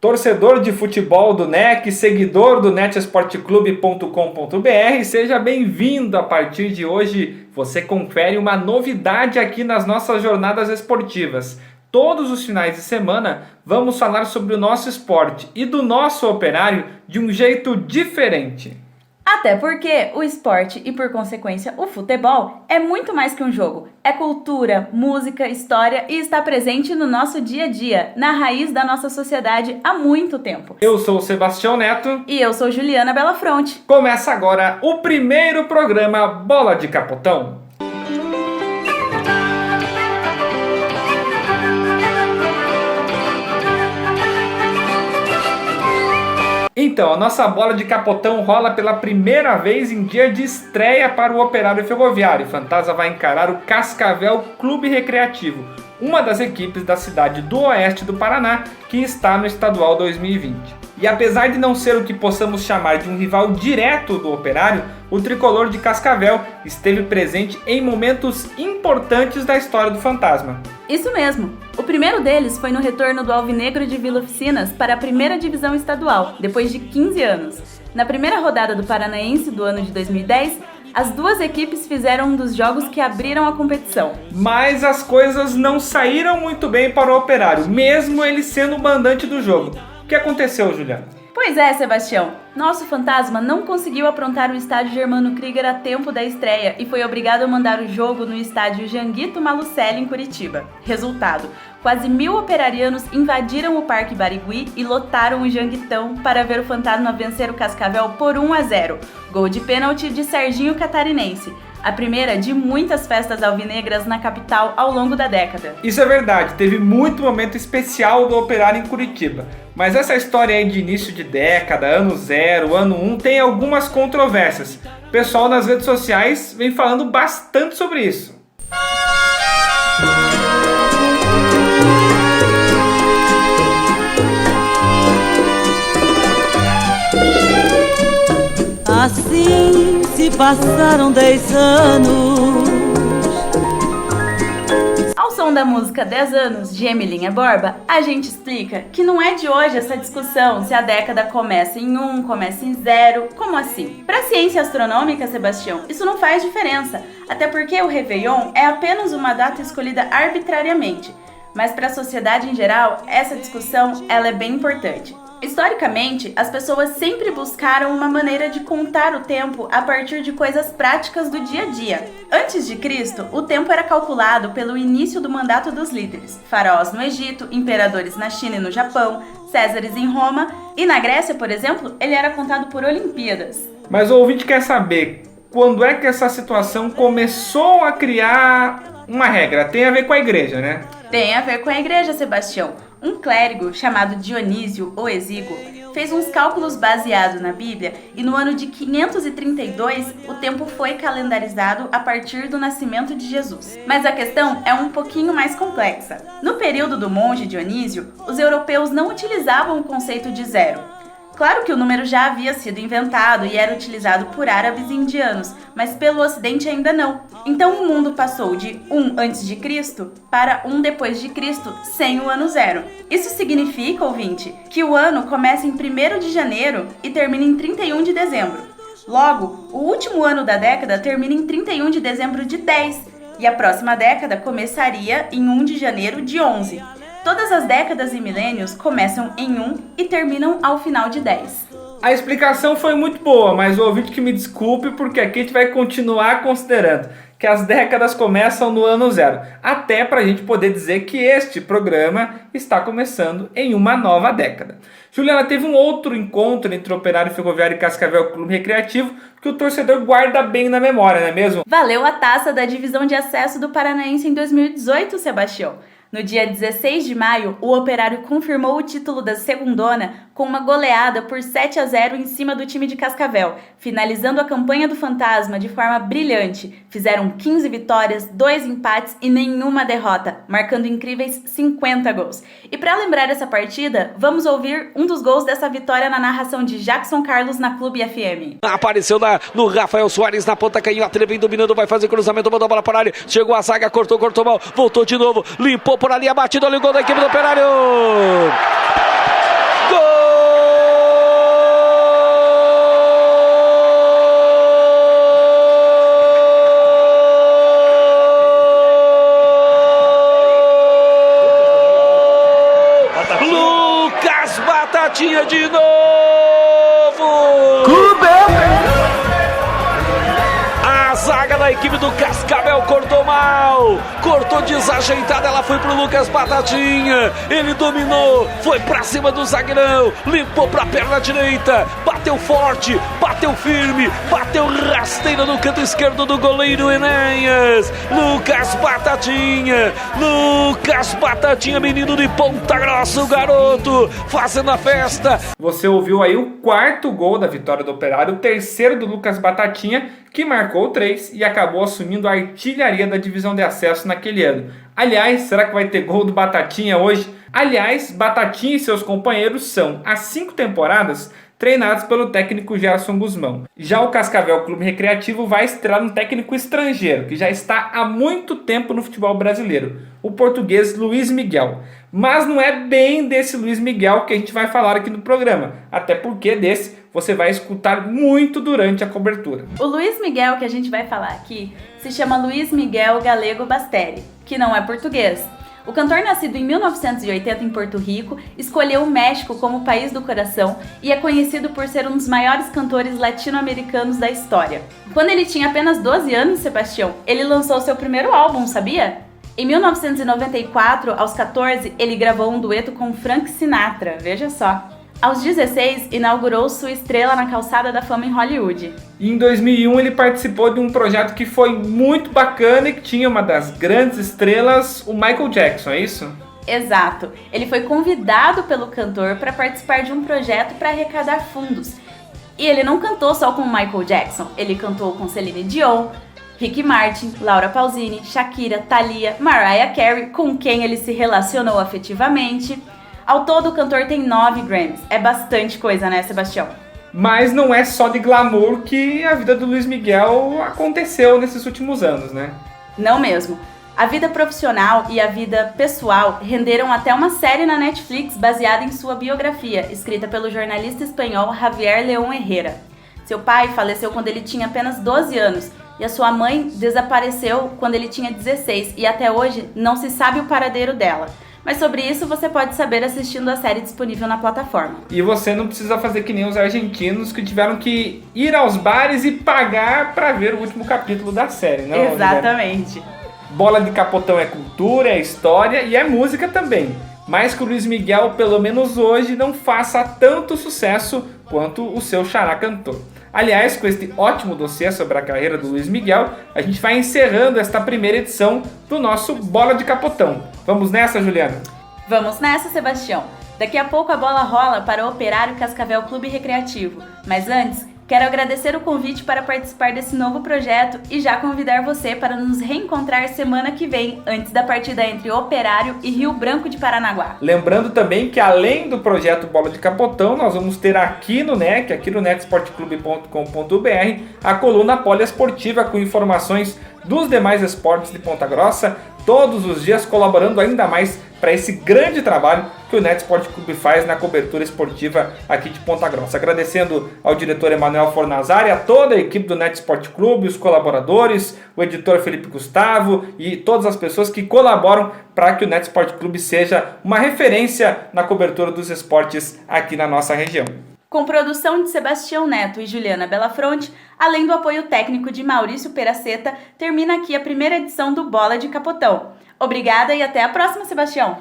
Torcedor de futebol do NEC, seguidor do netesporteclube.com.br, seja bem-vindo. A partir de hoje, você confere uma novidade aqui nas nossas jornadas esportivas. Todos os finais de semana, vamos falar sobre o nosso esporte e do nosso operário de um jeito diferente. Até porque o esporte e, por consequência, o futebol é muito mais que um jogo. É cultura, música, história e está presente no nosso dia a dia, na raiz da nossa sociedade há muito tempo. Eu sou o Sebastião Neto. E eu sou Juliana Belafronte. Começa agora o primeiro programa Bola de Capotão. Então, a nossa bola de capotão rola pela primeira vez em dia de estreia para o Operário Ferroviário. O Fantasma vai encarar o Cascavel Clube Recreativo, uma das equipes da cidade do Oeste do Paraná que está no Estadual 2020. E apesar de não ser o que possamos chamar de um rival direto do Operário, o tricolor de Cascavel esteve presente em momentos importantes da história do Fantasma. Isso mesmo! O primeiro deles foi no retorno do Alvinegro de Vila Oficinas para a primeira divisão estadual, depois de 15 anos. Na primeira rodada do Paranaense do ano de 2010, as duas equipes fizeram um dos jogos que abriram a competição. Mas as coisas não saíram muito bem para o Operário, mesmo ele sendo o mandante do jogo. O que aconteceu, Juliana? Pois é, Sebastião. Nosso Fantasma não conseguiu aprontar o estádio Germano Krieger a tempo da estreia e foi obrigado a mandar o jogo no estádio Janguito Malucelli, em Curitiba. Resultado: quase 1.000 operarianos invadiram o Parque Barigui e lotaram o Janguitão para ver o Fantasma vencer o Cascavel por 1-0. Gol de pênalti de Serginho Catarinense. A primeira de muitas festas alvinegras na capital ao longo da década. Isso é verdade, teve muito momento especial do Operário em Curitiba. Mas essa história aí de início de década, ano 0, ano 1, tem algumas controvérsias. O pessoal nas redes sociais vem falando bastante sobre isso. Assim se passaram 10 anos. Ao som da música 10 anos, de Emilinha Borba, a gente explica que não é de hoje essa discussão se a década começa em 1, começa em 0, como assim? Para a ciência astronômica, Sebastião, isso não faz diferença, até porque o Réveillon é apenas uma data escolhida arbitrariamente. Mas para a sociedade em geral, essa discussão ela é bem importante. Historicamente, as pessoas sempre buscaram uma maneira de contar o tempo a partir de coisas práticas do dia a dia. Antes de Cristo, o tempo era calculado pelo início do mandato dos líderes, faraós no Egito, imperadores na China e no Japão, Césares em Roma, e na Grécia, por exemplo, ele era contado por Olimpíadas. Mas o ouvinte quer saber quando é que essa situação começou a criar uma regra. Tem a ver com a igreja, né? Tem a ver com a igreja, Sebastião. Um clérigo chamado Dionísio o Exíguo fez uns cálculos baseados na Bíblia e no ano de 532 o tempo foi calendarizado a partir do nascimento de Jesus. Mas a questão é um pouquinho mais complexa. No período do monge Dionísio, os europeus não utilizavam o conceito de 0. Claro que o número já havia sido inventado e era utilizado por árabes e indianos, mas pelo ocidente ainda não. Então o mundo passou de 1 antes de Cristo para 1 depois de Cristo, sem o ano 0. Isso significa, ouvinte, que o ano começa em 1º de janeiro e termina em 31 de dezembro. Logo, o último ano da década termina em 31 de dezembro de 10 e a próxima década começaria em 1 de janeiro de 11. Todas as décadas e milênios começam em 1 e terminam ao final de 10. A explicação foi muito boa, mas o ouvinte que me desculpe, porque aqui a gente vai continuar considerando que as décadas começam no ano 0, até para a gente poder dizer que este programa está começando em uma nova década. Juliana, teve um outro encontro entre o Operário Ferroviário e Cascavel Clube Recreativo que o torcedor guarda bem na memória, não é mesmo? Valeu a taça da divisão de acesso do Paranaense em 2018, Sebastião. No dia 16 de maio, o Operário confirmou o título da Segundona com uma goleada por 7-0 em cima do time de Cascavel, finalizando a campanha do Fantasma de forma brilhante. Fizeram 15 vitórias, 2 empates e nenhuma derrota, marcando incríveis 50 gols. E para lembrar essa partida, vamos ouvir um dos gols dessa vitória na narração de Jackson Carlos na Clube FM. Apareceu no Rafael Soares na ponta canhota, ele vem dominando, vai fazer cruzamento, mandou a bola para a área, chegou a zaga, cortou mal, voltou de novo, limpou por ali a batida, olha o gol da equipe do Operário! Gol! Batatinha de novo! A zaga da equipe do Cascavel cortou mal, cortou desajeitada, ela foi pro Lucas Batatinha, ele dominou, foi pra cima do zagueirão, limpou pra perna direita, bateu forte, bateu firme, bateu rasteira no canto esquerdo do goleiro Enéas. Lucas Batatinha, menino de Ponta Grossa, o garoto, fazendo a festa. Você ouviu aí o quarto gol da vitória do Operário, o terceiro do Lucas Batatinha, que marcou 3 e acabou assumindo a artilharia da divisão de acesso naquele ano. Aliás, será que vai ter gol do Batatinha hoje? Aliás, Batatinha e seus companheiros são, há 5 temporadas, treinados pelo técnico Gerson Guzmão. Já o Cascavel Clube Recreativo vai estrear um técnico estrangeiro, que já está há muito tempo no futebol brasileiro, o português Luiz Miguel. Mas não é bem desse Luiz Miguel que a gente vai falar aqui no programa, até porque desse você vai escutar muito durante a cobertura. O Luiz Miguel que a gente vai falar aqui se chama Luiz Miguel Galego Bastelli, que não é português. O cantor, nascido em 1980 em Porto Rico, escolheu o México como país do coração e é conhecido por ser um dos maiores cantores latino-americanos da história. Quando ele tinha apenas 12 anos, Sebastião, ele lançou seu primeiro álbum, sabia? Em 1994, aos 14, ele gravou um dueto com Frank Sinatra, veja só. Aos 16, inaugurou sua estrela na calçada da fama em Hollywood. E em 2001 ele participou de um projeto que foi muito bacana e que tinha uma das grandes estrelas, o Michael Jackson, é isso? Exato. Ele foi convidado pelo cantor para participar de um projeto para arrecadar fundos. E ele não cantou só com o Michael Jackson, ele cantou com Celine Dion, Ricky Martin, Laura Pausini, Shakira, Thalia, Mariah Carey, com quem ele se relacionou afetivamente. Ao todo, o cantor tem 9 Grammys. É bastante coisa, né, Sebastião? Mas não é só de glamour que a vida do Luiz Miguel aconteceu nesses últimos anos, né? Não mesmo. A vida profissional e a vida pessoal renderam até uma série na Netflix baseada em sua biografia, escrita pelo jornalista espanhol Javier León Herrera. Seu pai faleceu quando ele tinha apenas 12 anos e a sua mãe desapareceu quando ele tinha 16 e até hoje não se sabe o paradeiro dela. Mas sobre isso você pode saber assistindo a série disponível na plataforma. E você não precisa fazer que nem os argentinos que tiveram que ir aos bares e pagar para ver o último capítulo da série, não? Exatamente. Bola de Capotão é cultura, é história e é música também. Mas que o Luiz Miguel, pelo menos hoje, não faça tanto sucesso quanto o seu xará cantor. Aliás, com este ótimo dossiê sobre a carreira do Luiz Miguel, a gente vai encerrando esta primeira edição do nosso Bola de Capotão. Vamos nessa, Juliana? Vamos nessa, Sebastião. Daqui a pouco a bola rola para o Operário Cascavel Clube Recreativo. Mas antes, quero agradecer o convite para participar desse novo projeto e já convidar você para nos reencontrar semana que vem, antes da partida entre Operário e Rio Branco de Paranaguá. Lembrando também que além do projeto Bola de Capotão, nós vamos ter aqui no NEC, aqui no netsportclube.com.br, a coluna poliesportiva com informações dos demais esportes de Ponta Grossa, todos os dias colaborando ainda mais para esse grande trabalho que o Net Sport Clube faz na cobertura esportiva aqui de Ponta Grossa. Agradecendo ao diretor Emanuel Fornazari, a toda a equipe do Net Sport Clube, os colaboradores, o editor Felipe Gustavo e todas as pessoas que colaboram para que o Net Sport Clube seja uma referência na cobertura dos esportes aqui na nossa região. Com produção de Sebastião Neto e Juliana Belafronte, além do apoio técnico de Maurício Peraceta, termina aqui a primeira edição do Bola de Capotão. Obrigada e até a próxima, Sebastião!